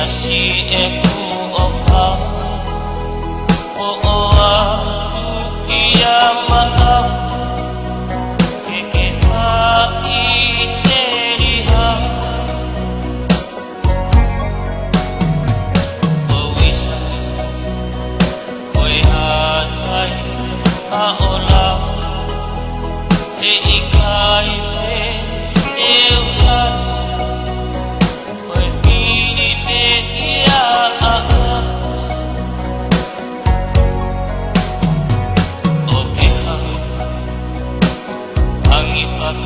si eku oha o oa tu ia maaf ke hai te riha o wisa oi hatai a ola te ikai pe eu lan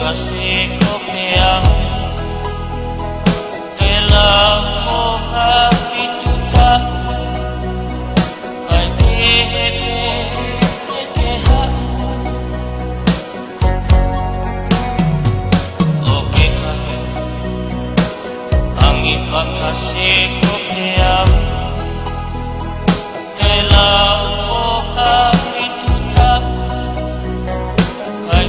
kasih ko peang telah moha pituta ai keha oke kami angin makasih ko peang telah moha pituta ai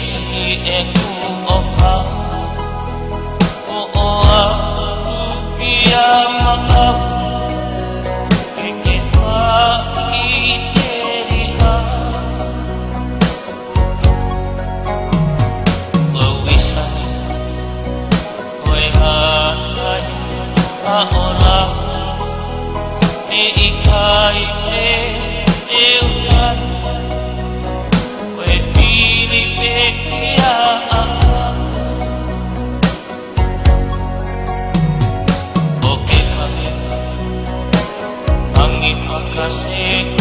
si eku oha o oa tu ia maaf ke hai te riha o wisa oi hatai a ola e ikai te eulan Oke kami angin makasih